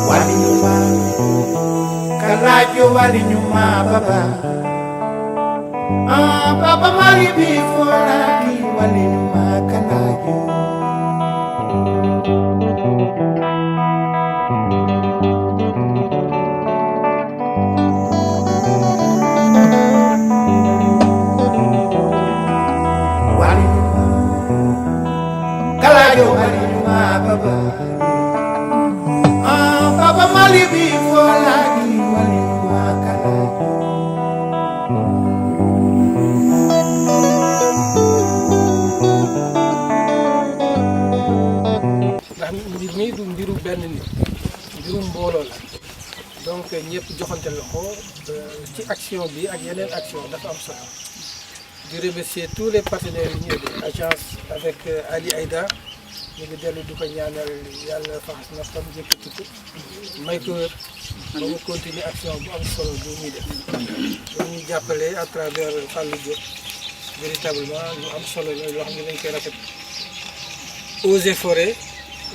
walinyuma kalajo walinyuma baba baba mari before aki walinyuma kalajo walinyuma kalajo walinyuma baba Papa Mali before lagi wali makala. ndax mbir mi du mbiru benn nit mbirum mbooloo la donc ñëpp joxante loxo ci action bi ak yeneen action dafa am solo di remercier tous les partenaires yi ñëw de agence avec Ali Aïda ñu ngi dellu di ko ñaanal yàlla faxas na tam jëkkati ko may ko wér ba mu continuer action bu am solo bu muy def ba ñuy jàppale à travers Fallou Diop véritablement lu am solo la loo xam ne dañ koy rafet Eaux et Forêts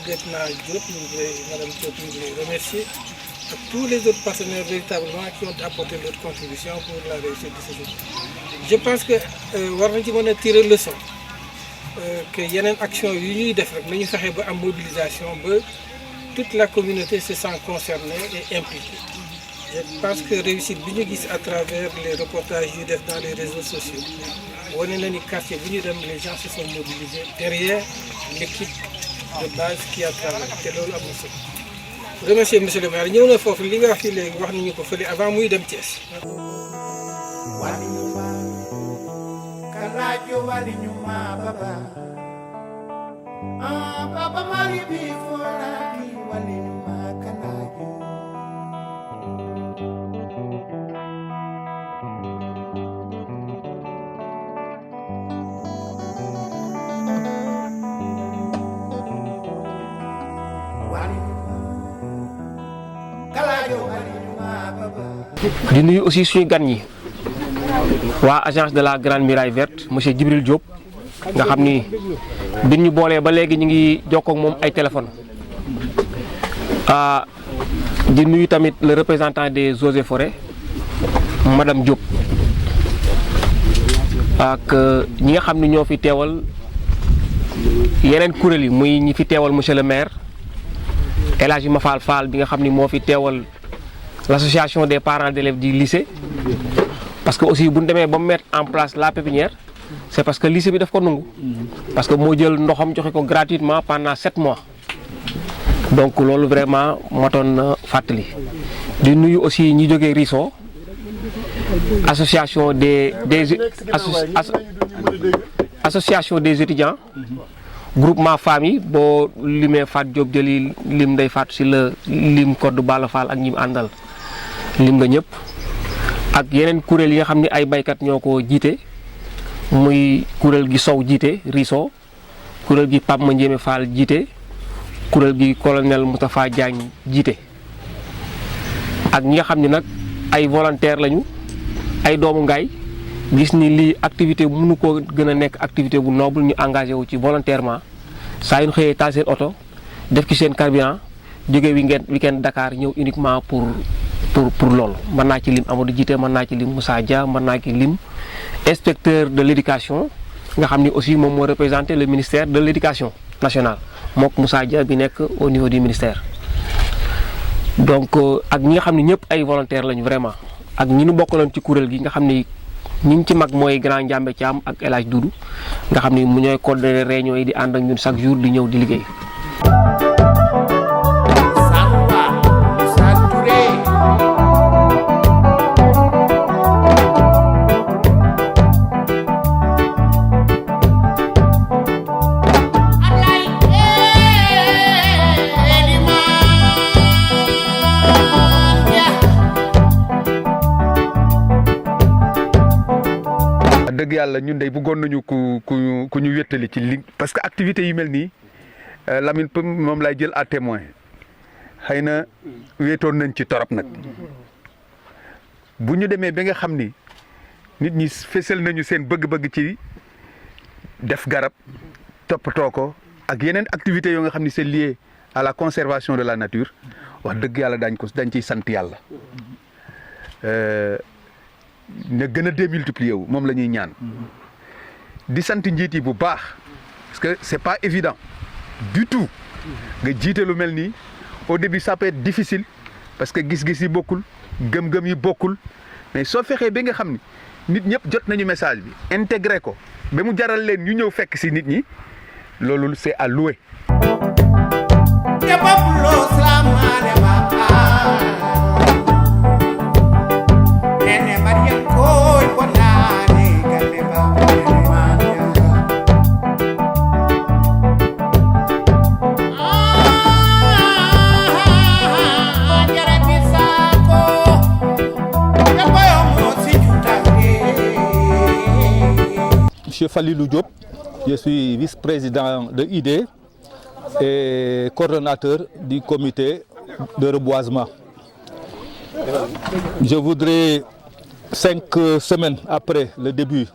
lieutenant Diop ñu ngi koy madame Diop ñu ngi lay remercier ak tous les autres partenaires véritablement qui ont apporté leur contribution pour la réussite de ce jour. Je pense que war nañ ci mën a tirer leçon que yeneen action yu ñuy def rek nañu fexe ba am mobilisation ba toute la communauté se sent concernée et impliquée. Je pense que réussite bi ñu gis à travers les reportages yu def dans les réseaux sociaux wane na ni quartier bu ñu dem les gens se sont mobilisés derrière l'équipe de base qui a travaillé te loolu am na solo. Remercier monsieur le maire ñëw na foofu li nga wax fii léegi wax nañu ko fële avant muy dem Thiès. Walinyuma kalajo walinyuma baba Papa Mali before lagi walinyuma kalajo di nuyu aussi suñu gan ñi waa agence de la Grande Muraille Verte monsieur Djibril Diop nga xam ni bi ñu boolee ba léegi ñu ngi jokkoo ak moom ay téléphone di nuyu tamit le représentant des Eaux et Forêts madame Diop ak ñi nga xam ni ñoo fi teewal yeneen kuréel yi muy ñi fi teewal monsieur le maire El Hadji Mafal Fall bi nga xam ni moo fi teewal l'association des parents d'élèves du lycée parce que aussi bu ñu demee ba mettre en place la pépinière c'est parce que lycée bi daf ko nangu parce que moo jël ndoxam joxe ko gratuitement pendant 7 mois donc loolu vraiment matoon na fàttali. di nuyu aussi ñi jógee RISO association association des étudiants groupement famille boo limee Fat Diop jëli lim Ndeye Fatou si la lim Codé Balla Fall ak ñi mu àndal lim nga ñëpp ak yeneen kuréel yi nga xam ne ay baykat ñoo ko jiite muy kuréel gi Sow jiite RISO kuréel gi Pape Mandiémé Fall jiite kuréel gi colonel Moustapha Diagne jiite ak ñi nga xam ne nag ay volontaire lañu ay doomu ngaay gis ni lii activité mënu ko gën a nekk activité bu noble ñu engagé wu ci volontairement saa yu ñu xëyee taal seen oto def ci seen carburant jóge weekend Dakar ñëw uniquement pour loolu mën naa ci lim Amadou Djité mën naa ci lim Moussa Dia mën naa ci lim inspecteur de l'éducation nga xam ni aussi moom moo représenté le ministère de l'éducation nationale mook Moussa Dia bi nekk au niveau du ministère donc ak ñi nga xam ne ñëpp ay volontaires lañu vraiment ak ñi ñu bokkaloon ci kuréel gi nga xam ni ñi ci mag mooy grand Ndiambe Thiam ak El Hadj Doudou nga xam ni mu ñooy coordonner réunion yi di ànd ak ñun chaque jour di ñëw di liggéey. dëgg yàlla ñun day bëggoon nañu ku ñu wéttali ci li parce que activités yi mel nii Lamine moom lay jël à témoin xëy na wéetoon nañ ci torop nag bu ñu demee ba nga xam ni nit ñi fésal nañu seen bëgg-bëgg ci def garab toppatoo ko ak yeneen activités yoo nga xam ni c'est lié à la conservation de la nature wax dëgg yàlla dañ ciy sant yàlla na gën a démultiplier wu moom la ñuy ñaan di sant njiit yi bu baax parce que c'est pas évident du tout nga jiite lu mel nii au début ça peut être difficile parce que gis-gis yi bokkul gëm-gëm yi bokkul mais soo fexee ba nga xam ni nit ñëpp jot nañu message bi intégré ko ba mu jaral leen ñu ñëw fekk ci nit ñi loolu c'est à louer. Monsieur Falilou Diop, je suis vice-président de ID et coordonnateur du comité de reboisement. Je voudrais, 5 semaines après le début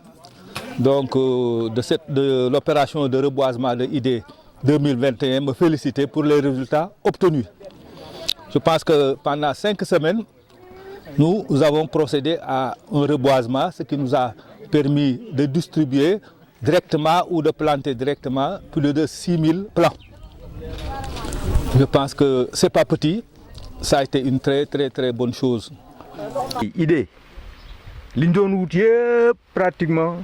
donc, de l'opération de reboisement de ID 2021, me féliciter pour les résultats obtenus. Je pense que pendant 5 semaines, nous avons procédé à un reboisement, ce qui nous a permis de distribuer directement ou de planter directement plus de 6000 plants. Je pense que ce n'est pas petit, ça a été une très bonne chose. Idée li ñu doon wut yëpp pratiquement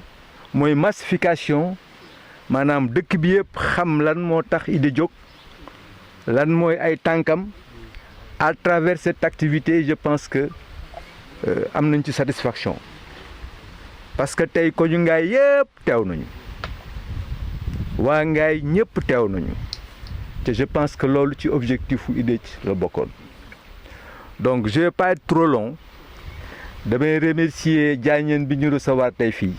mooy massification maanaam dëkk bi yëpp xam lan moo tax Idée jóg lan mooy ay tànkam. À travers cette activité je pense que am nañ ci satisfaction parce que tey ko ñu ngaay yëpp teew nañu waa ngaay ñëpp teew nañu te je pense que loolu ci objectif u Idée ci la bokkoon. Donc je vais pas être trop long damay remercier Diagne bi ñu recevoir tey fii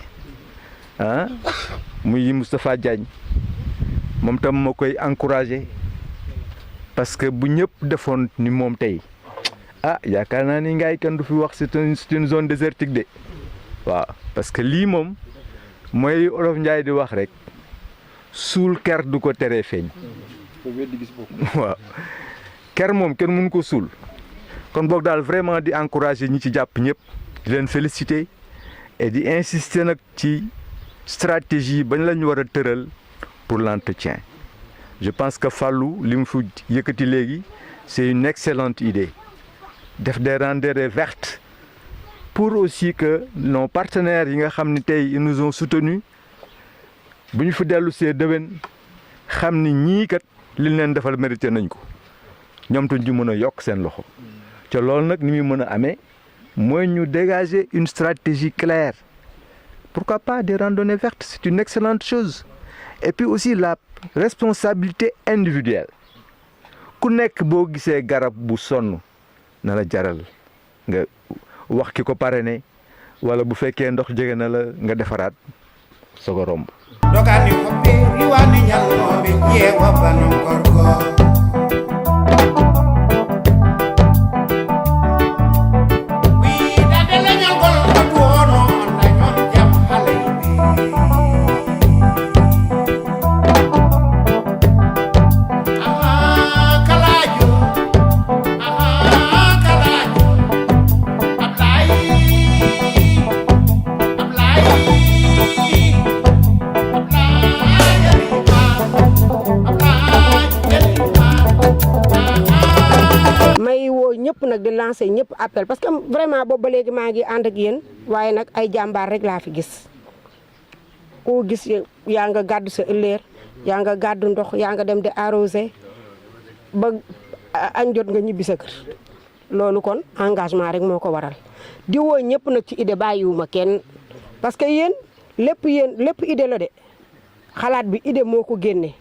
muy Moustapha Diagne moom tam ma koy encourager parce que bu ñëpp defoon ni moom tey yaakaar naa ni ngaay kenn du fi wax c'est une zone désertique de waaw parce que lii moom mooy Olof Njaay di wax rek suul ker du ko teree feeñ waaw ker moom kenn mënu ko suul. kon boog daal vraiment di encourager ñi ci jàpp ñëpp di leen féliciter et di insister nag ci stratégie bañ la ñu war a tëral pour l'entretien. Je pense que Fallou li mu fi yëkkati léegi c'est une excellente idée def des randonnées vertes pour aussi que nos partenaires yi nga xam ni tey ils nous ont soutenus bu ñu fi dellu see déwén xam ni ñii kat li leen defal mérité nañ ko ñoom tam ñu mën a yokk seen loxo. te loolu nag ni muy mën a amee mooy ñu dégager une stratégie claire pourquoi pas des randonnées vertes c'est une excellente chose et puis aussi la responsabilité individuelle ku nekk boo gisee garab bu sonn na la jaral nga wax ki ko parrainé wala bu fekkee ndox jege na la nga defaraat soog a romb. dogani ko be riwani ñallo be jeewa banu gorgo di lancer ñëpp appel parce que vraiment boobu ba léegi maa ngi ànd ak yéen waaye nag ay jàmbaar rek laa fi gis koo gis yaa nga gàddu sa ëllëer yaa nga gàddu ndox yaa nga dem di arroser ba añ jot nga ñibbi sa kër loolu kon engagement rek moo ko waral di woo ñëpp nag ci Idée bàyyiwuma kenn parce que yéen lépp Idée la de xalaat bi Idée moo ko génne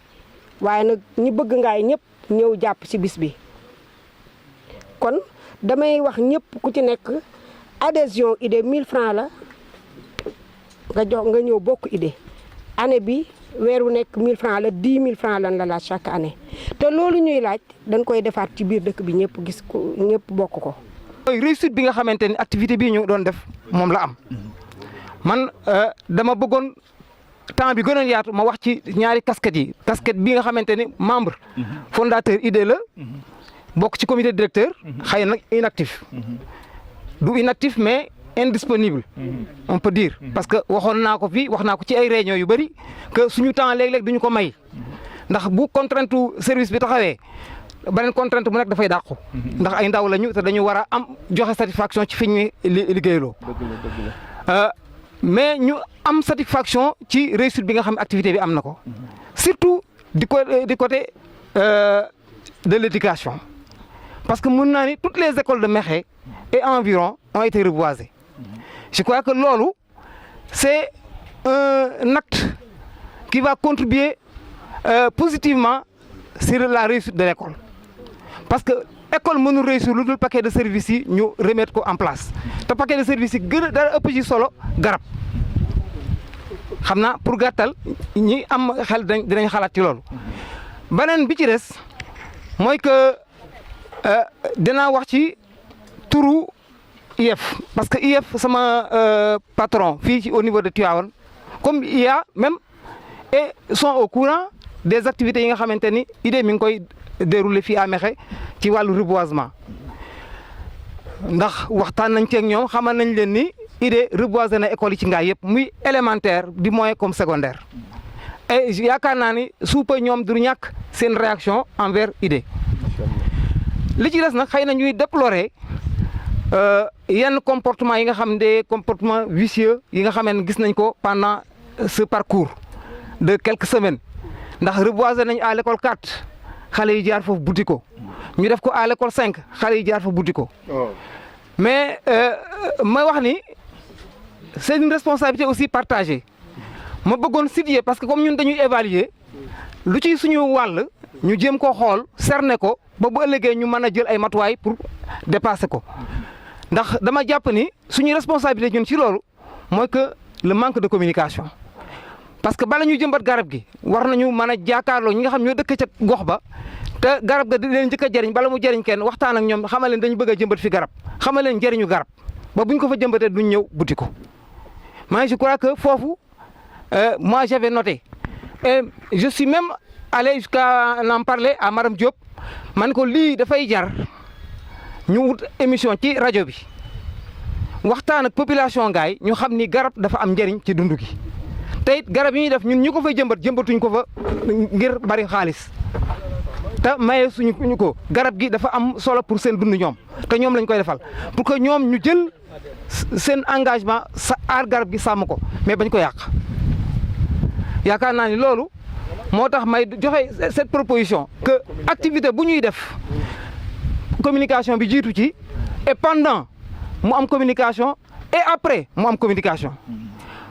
waaye nag ñi bëgg ngaay ñëpp ñëw jàpp ci bis bi kon damay wax ñëpp ku ci nekk adhésion Idée 1000 francs la nga ñëw bokk Idée année bi weer wu nekk 1000 francs la 10 000 francs lan la laaj chaque année te loolu ñuy laaj dañ koy defaat ci biir dëkk bi ñëpp gis ko ñëpp bokk ko. mooy réussite bi nga xamante ni activité bii ñu doon def moom la am man dama bëggoon temps bi gënoon yaatu ma wax ci ñaari casquettes yi casquette bi nga xamante ni membre fondateur IDE la bokk ci comité directeur xëy na inactif du inactif mais indisponible on peut dire parce que waxoon naa ko fi wax naa ko ci ay réunions yu bëri que suñu temps léeg-léeg duñu ko may ndax bu contrainte service bi taxawee beneen contrainte bu nekk dafay dàqu ndax ay ndaw lañu te dañu war a am joxe satisfaction ci fi ñu liggéeyloo mais ñu am satisfaction ci réussite bi nga xam activité bi am na ko surtout du côté de l'éducation parce que mën naa ni toutes les écoles de Mékhé et environ ont été reboisées je crois que loolu c'est un acte qui va contribuer positivement sur la réussite de l'école parce que école mënul réussir lu dul paquet de services yi ñu remettre ko en place te paquet de services yi gën a dara ëpp ci solo garab xam naa pour gàttal ñi am xel dinañ xalaat ci loolu beneen bi ci des mooy que dinaa wax ci turu IEF parce que IEF sama patron fii ci au niveau de Tivaouane comme il y a même et sont au courant des activités yi nga xamante ni IDE mi ngi koy dérouler fii à Mékhé ci wàllu reboisement ndax waxtaan nañ ci ak ñoom xamal nañ leen ni IDE reboiser na école yi ci Ngaye yëpp muy élémentaire du moyen comme secondaire et yaakaar naa ni suupa ñoom du ñàkk seen réaction envers IDE li ci des nag xëy na ñuy déplorer yenn comportement yi nga xam ne comportement vicieux yi nga xam ne gis nañ ko pendant ce parcours de quelques semaines ndax reboiser nañ à l'école 4 xale yi jaar foofu buddi ko ñu def ko à l'école 5 xale yi jaar foofu buddi ko mais may wax ni c'est une responsabilité aussi partagée ma bëggoon situer parce que comme ñun dañuy évaluer lu ci suñu wàll ñu jéem koo xool cerner ko ba bu ëllëgee ñu mën a jël ay matuwaay pour dépasser ko ndax dama jàpp ni suñu responsabilité ñun ci loolu mooy que le manque de communication parce que bala ñu jëmbat garab gi war nañu mën a jàkkaarloo ñi nga xam ñoo dëkk ca gox ba te garab ga di leen njëkk a jëriñ bala mu jëriñ kenn waxtaan ak ñoom xamal leen dañu bëgg a jëmbat fi garab xamal leen njëriñu garab ba buñ ko fa jëmbatee duñ ñëw buti ko mais je crois que foofu moi j'avais noté et je suis même allé jusqu'à en parler à Madame Diop man ko lii dafay jar ñu wut émission ci rajo bi waxtaan ak population Ngaye ñu xam ni garab dafa am njëriñ ci dund gi te it garab yi ñuy def ñun ñu ko fay jëmbatuñ ko fa ngir bari xaalis te maye suñu ñu ko garab gi dafa am solo pour seen dund ñoom te ñoom lañ koy defal pour que ñoom ñu jël seen engagement sa aar garab gi sàmm ko mais bañ ko yàq yaakaar naa ni loolu moo tax may joxe cette proposition que activité bu ñuy def communication bi jiitu ci et pendant mu am communication et après mu am communication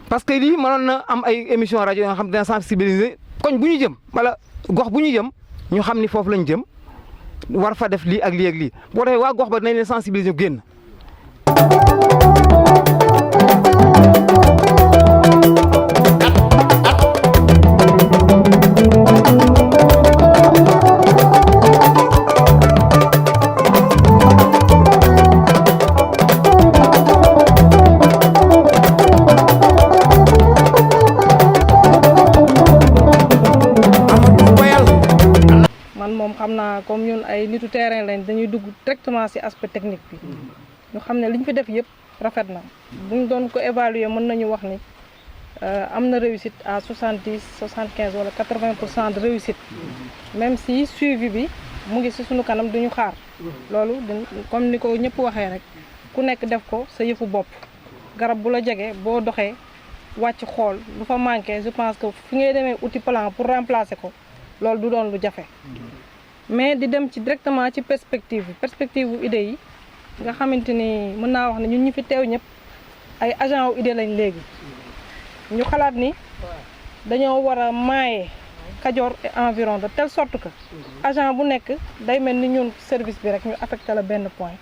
parce que lii mënoon na am ay émission rajo yoo xam dina sensibiliser koñ bu ñu jëm wala gox bu ñu jëm ñu xam ni foofu lañ jëm war fa def lii ak lii ak lii boo defee waa gox ba dinañ leen sensibiliser génn. xam naa comme ñun ay nitu terrain lañ dañuy dugg directement ci aspect technique bi ñu xam ne liñ fi def yëpp rafet na buñ doon ko évaluer mën nañu wax ni am na réussite à 70 75 wala 80% de réussite même si suivi bi mu ngi ci suñu kanam duñu xaar loolu comme ni ko ñëpp waxee rek ku nekk def ko sa yëfu bopp garab bu la jege boo doxee wàcc xool lu fa manqué je pense que fi ngay demee outil plan pour remplacer ko loolu du doon lu jafe mais di dem ci directement ci perspective bu IDE yi nga xamante ni mën naa wax ne ñun ñi fi teew ñëpp ay agent wu IDE lañ léegi ñu xalaat ni dañoo war a maaye Kajoor et environ de telle sorte que agent bu nekk day mel ni ñun service bi rek ñu affecté la benn point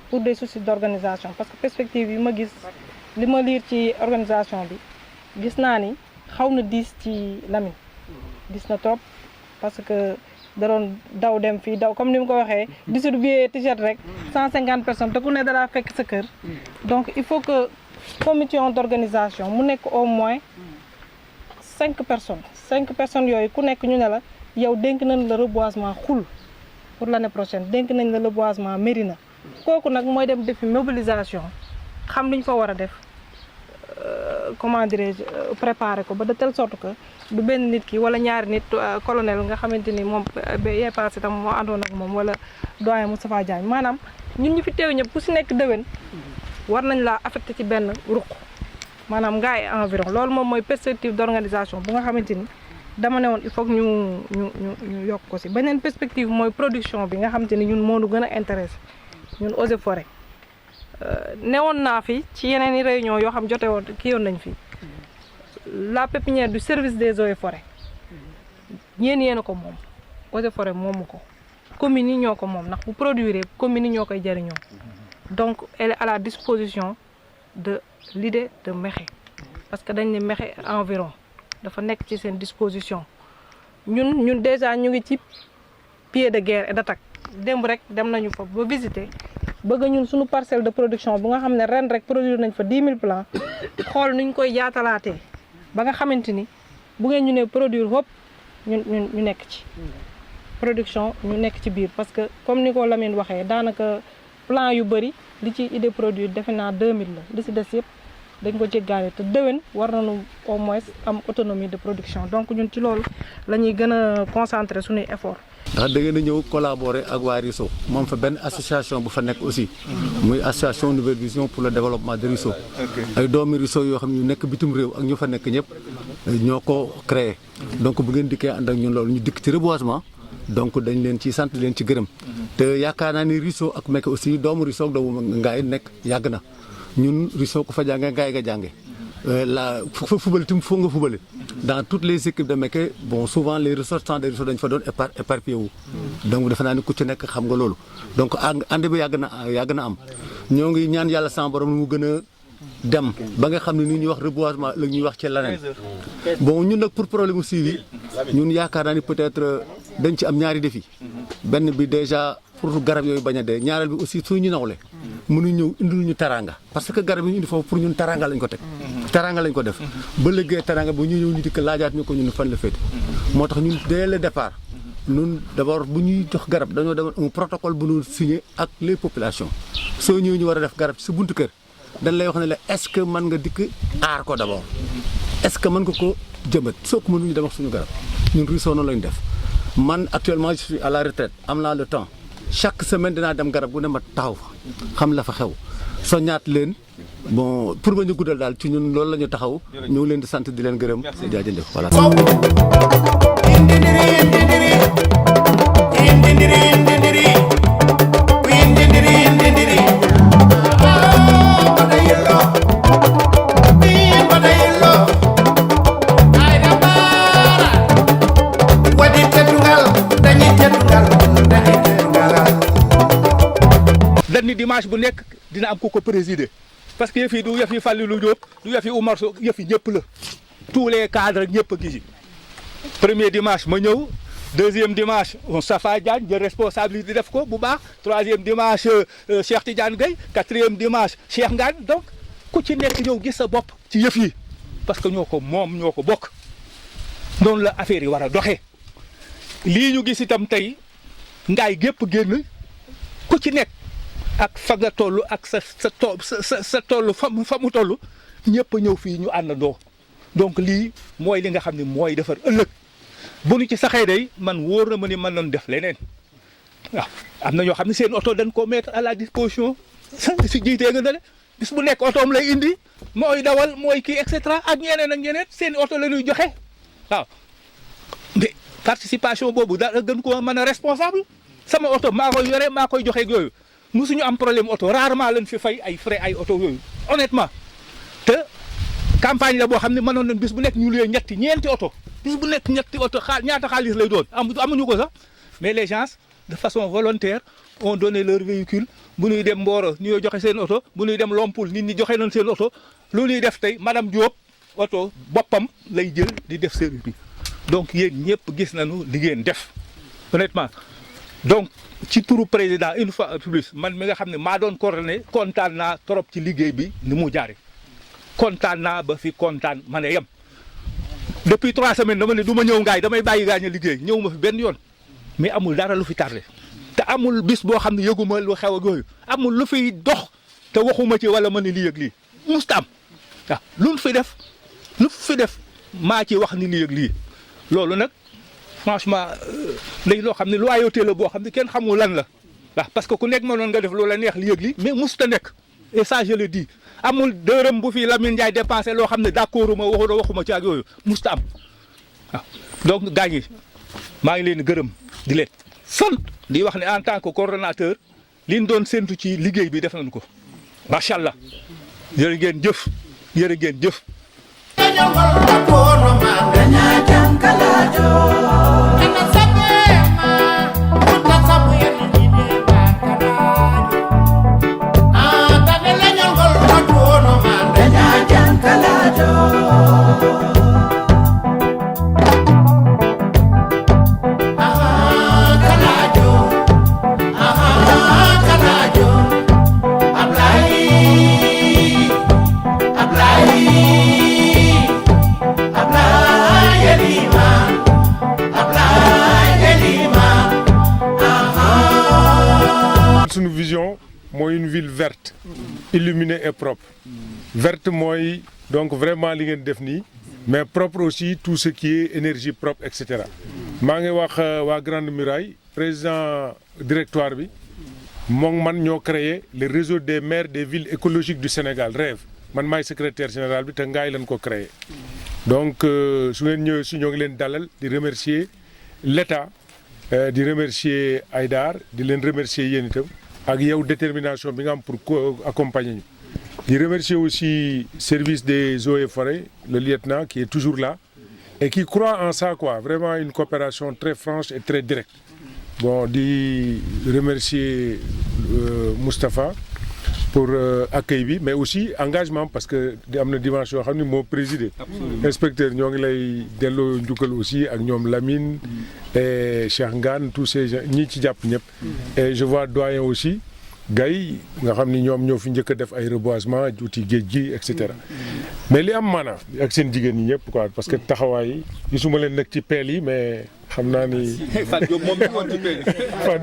pour des soucis d'organisation parce que perspective yi ma gis li ma liir ci organisation bi gis naa ni xaw na diis ci Lamine diis na trop parce que da doon daw dem fii daw comme ni mu ko waxee distribuer t-shirt rek 150 personnes te ku ne dara fekk sa kër donc il faut que commission d'organisation mu nekk au moins 5 personnes yooyu ku nekk ñu ne la yow dénk nañ la reboisement xul pour l'année prochaine dénk nañ la reboisement Mérina kooku nag mooy dem defi mobilisation xam li ñu fa war a def comment dirais-je préparer ko ba de telle sorte que du benn nit ki wala ñaari nit colonel nga xamante ni moom yee passé tam moo àndoon ak moom wala doyen Moustapha Diagne maanaam ñun ñu fi teew ñëpp ku si nekk déwén war nañ laa affecté ci benn ruq maanaam ngaay environ loolu moom mooy perspective d'organisation bu nga xamante ni dama ne woon il faut que ñu yokk ko si beneen perspective mooy production bi nga xamante ni ñun moo ñu gën a intéressé ñun eaux et forêt newoon naa fi ci yeneen i réunion yoo xam jote woon kii yoon nañ fi la pépinière du service des eaux et forêts yéen a ko moom eaux et forêt moomu ko communes yi ñoo ko moom ndax bu produire communes yi ñoo koy jëriñoo donc elle est à la disposition de l'idée de Mékhé parce que dañ ne Mékhé environ dafa nekk ci seen disposition ñun déjà ñu ngi ci pied de guerre et d'attaque démb rek dem nañu fa ba visiter bëgg ñun suñu parcelle de production bu nga xam ne ren rek produire nañ fa 10 000 plants xool nuñ koy yaatalaatee ba nga xamante ni bu ngeen ñu ne produire hop ñu nekk ci production ñu nekk ci biir parce que comme ni ko Lamine waxee daanaka plan yu bëri li ci idée produire defe naa 2000 la li ci des yëpp dañ ko jéggaale te déwén war nañu au moins am autonomie de production donc ñun ci loolu la ñuy gën a concentrer suñuy effort ndax da ngeen a ñëw collaborer ak waa RISO moom fa benn association bu fa nekk aussi muy association Nouvelle Vision pour le développement de RISO ay doomi RISO yoo xam ne ñu nekk bitim réew ak ñu fa nekk ñëpp ñoo ko créé donc bu ngeen dikkee ànd ak ñun loolu ñu dikk ci reboisement donc dañ leen ci sant leen ci gërëm te yaakaar naa ni RISO ak Mékhé aussi doomu RISO ak doomu Ngaye nekk yàgg na ñun RISO ko fa jàngee Ngaye nga jànge fa fubal tim foo nga fubale dans toutes les équipes de Mékhé bon souvent les ressortissants de RISO dañ fa doon éparpillé wu donc defe naa ni ku ci nekk xam nga loolu donc ànd bi yàgg na am ñoo ngi ñaan yàlla sama borom mu gën a dem ba nga xam ne ni ñuy wax reboisement la ñuy wax ci leneen bon ñun nag pour problème mu suivi ñun yaakaar naa ni peut-être dañ ci am ñaari défi benn bi déjà pour garab yooyu bañ a dee ñaareel bi aussi suñu nawle mënuñ ñëw indil ñu taranga parce que garab yi ñu indi foofu pour ñun taranga lañ ko teg taranga lañ ko def ba liggéey taranga bu ñu ñëw ñu dikk laajaat ñu ko ñun fan la féete moo tax ñun dès le départ ñun d'abord bu ñuy jox garab dañoo demoon un protocole bu ñu signé ak les populations soo ñëwee ñu war a def garab ci sa buntu kër dañ lay wax ne la est-ce que mën nga dikk aar ko d'abord est-ce que mën nga ko jëmbat soo ko mënuñu dem ak suñu garab ñun RISO noonu lañ def man actuellement je suis à la retraite am naa le temps chaque semaine dinaa dem garab gu ne ma taxaw fa xam la fa xew soo ñaat leen bon pour ba ñu guddal daal ci ñun loolu la ñu taxaw ñu ngi leen di sant di leen gërëm jaajëf voilà. dañ ni dimanche bu nekk dina am ku ko présider parce que yëf yi du yëf yi Fallou Diop du yëf yi Oumar Sow yëf yi ñëpp la tous les cadres ñëpp a gis yi premier dimanche ma ñëw deuxième dimanche Safa Diagne jël responsabilité def ko bu baax troisième dimanche Cheikh Tidiane Gueye quatrième dimanche Cheikh Ngane donc ku ci nekk ñëw gis sa bopp ci yëf yi parce que ñoo ko moom ñoo ko bokk noonu la affaire yi war a doxee lii ñu gis itam tey Ngaye gépp génn ku ci nekk ak fa nga toll ak sa toll fa mu toll ñëpp ñëw fii ñu àndandoo donc lii mooy li nga xam ne mooy defar ëllëg bu ñu ci saxee day man wóor na ma ni mën nañu def leneen waaw am na ñoo xam ne seen oto dañ ko mettre à la disposition si jiitee nga ne bis bu nekk otoom lay indi mooy dawal mooy kii et cetera ak ñeneen seen oto la ñuy joxe waaw mais participation boobu da gën ko mën a responsable sama oto maa koy yore maa koy joxe ak yooyu musuñu am problème oto rarement lañ fi fay ay frais ay oto yooyu honnêtement te campagne la boo xam ne mënoon nañ bis bu nekk ñu luyee ñeenti oto bis bu nekk ñetti oto ñaata xaalis lay doon amuñu ko sax mais les gens de façon volontaire ont donné leur véhicule bu ñuy dem Mboro ñu joxe seen oto bu ñuy dem Lompoul nit ñi joxe nañ seen oto lu ñuy def tey madame Diop oto boppam lay jël di def service bi donc yéen ñëpp gis nañu li ngeen def honnêtement donc ci turu président une fois plus man mi nga xam ne maa doon coordonné kontaan naa trop ci liggéey bi ni mu jaare kontaan naa ba fi kontaan ma ne yem depuis 3 semaines dama ne du ma ñëw ngaay damay bàyyi gaañ a liggéey ñëw ma fi benn yoon mais amul dara lu fi tardé te amul bis boo xam ne yëguma lu xew ak yooyu amul lu fiy dox te waxuma ci wala ma ne lii ak lii musta am waaw lu fi def maa ci wax ni lii ak lii loolu nag franchement léegi loo xam ne loyauté la boo xam ne kenn xamul lan la waaw parce que ku nekk mënoon nga def loola neex lii ak lii mais musta nekk et ça je le dis amul dërëm bu fi Lamine Ndiaye dépensé loo xam ne d'accord ma waxuma ci ak yooyu musta am waaw donc gaañ yi maa ngi leen di gërëm di leen sant di wax ne en tant que coordonnateur li ñu doon séntu ci liggéey bi def nañu ko macha allah jërë ngeen jëf jërë ngeen jëf. Notre vision, moi une ville verte, illuminée et propre. Verte, moi, donc vraiment li ngeen def nii, mais propre aussi tout ce qui est énergie propre, etc. maa ngi wax waa Grande Muraille président directoire bi moom man ñoo créé le réseau des maires des villes écologiques du Sénégal REV man maay secrétaire général bi te ngaay lañ ko créé. donc su ngeen ñëwee si ñoo ngi leen dalal di remercier l'État di remercier Aïdar di leen remercier yéen itam ak yow détermination bi nga am pour accompagner ñu. di remercier aussi service des eaux et forêts le lieutenant qui est toujours là et qui croit en ça quoi, vraiment une coopération très franche et très directe. Bon, di remercier Moustapha pour accueil bi mais aussi engagement parce que di am na dimension yoo xam ne moo présidé. Inspecteur ñoo ngi lay delloo njukkal aussi ak ñoom Lamine et Cheikh Ngane tous ces gens ñi ci jàpp ñëpp. Et je vois doyen aussi Gaye nga xam ni ñoom ñoo fi njëkk a def ay reboisement juuti géej gi et cetera. Mais li am maanaam ak seen jigéen ñi ñëpp quoi parce que taxawaay yi gisuma leen nag ci peel yi mais xam naa ni. Fatou Diop moom mi woon ci peel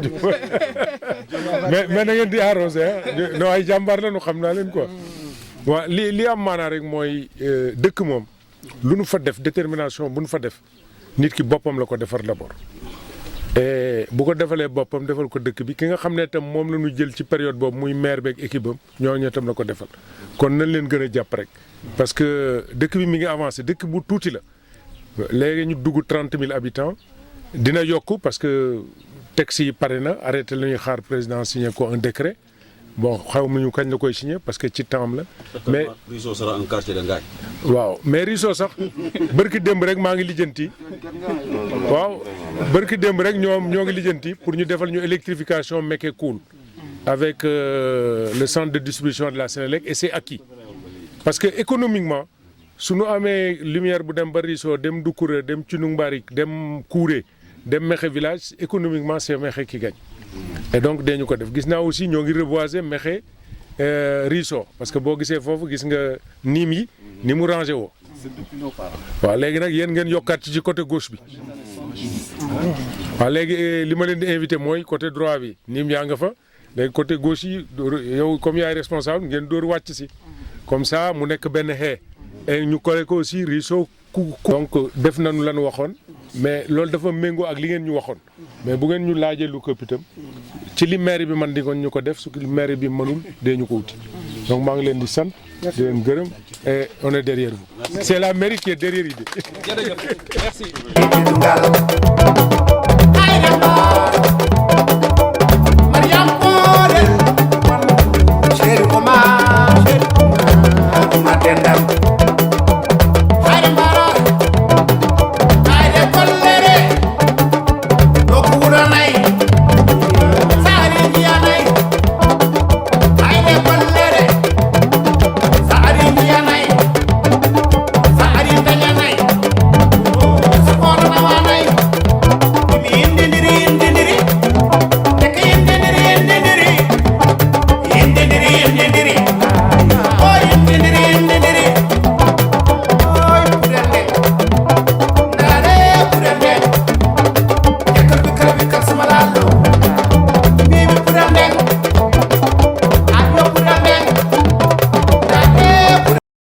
yi. mais na ngeen di arrosé ah non ay jàmbaar la ñu xam naa leen quoi. waaw li am maanaam rek mooy dëkk moom lu nu fa def détermination bu nu fa def nit ki boppam la ko defar d'abord. et bu ko defalee boppam defal ko dëkk bi ki nga xam ne itam moom la ñu jël ci période boobu muy maire beeg équipe am ñooñu itam la ko defal kon nañ leen gën a jàpp rek parce que dëkk bi mi ngi avancé dëkk bu tuuti la léegi ñu dugg 30 000 habitants dina yokk parce que texte yi pare na arrêté la ñuy xaar président signé ko un décret bon xaw ma ñu kañ la koy signé parce que ci temps la. mais Riso sera un quartier de Ngaye. waaw mais Riso sax barki démb rek maa ngi lijjanti waaw barki démb rek ñoo ngi lijjanti pour ñu defal ñu électrification Mékhé Koul avec le centre de distribution de la Sénélec et c'est acquis parce que économiquement su ñu amee lumière bu dem ba Riso dem Doucouré dem Cunung Barik dem Kouré dem Mékhé village économiquement c'est Mékhé qui gagne. Et donc dañu ko def gis naa aussi ñoo ngi reboiser Mékhé Riso parce que boo gisee foofu gis nga niim yi ni mu rangé woo waaw léegi nag yéen ngeen yokkaat ci côté gauche bi waaw léegi li ma leen di invité mooy côté droit bi niim yaa nga fa léegi côté gauche yi yow comme yaay responsable ngeen dóor wàcc si comme ça mu nekk benn xee et ñu collé ko aussi Riso ku donc def nañu lan waxoon mais loolu dafa méngoo ak li ngeen ñu waxoon mais bu ngeen ñu laajee lu ko itam ci li maire bi man di ko ñu ko def su li maire bi mënul dee ñu ko wuti donc maa ngi leen di sant di leen gërëm et on est derrière vous. C'est la mairie qui est derrière Idé. Merci.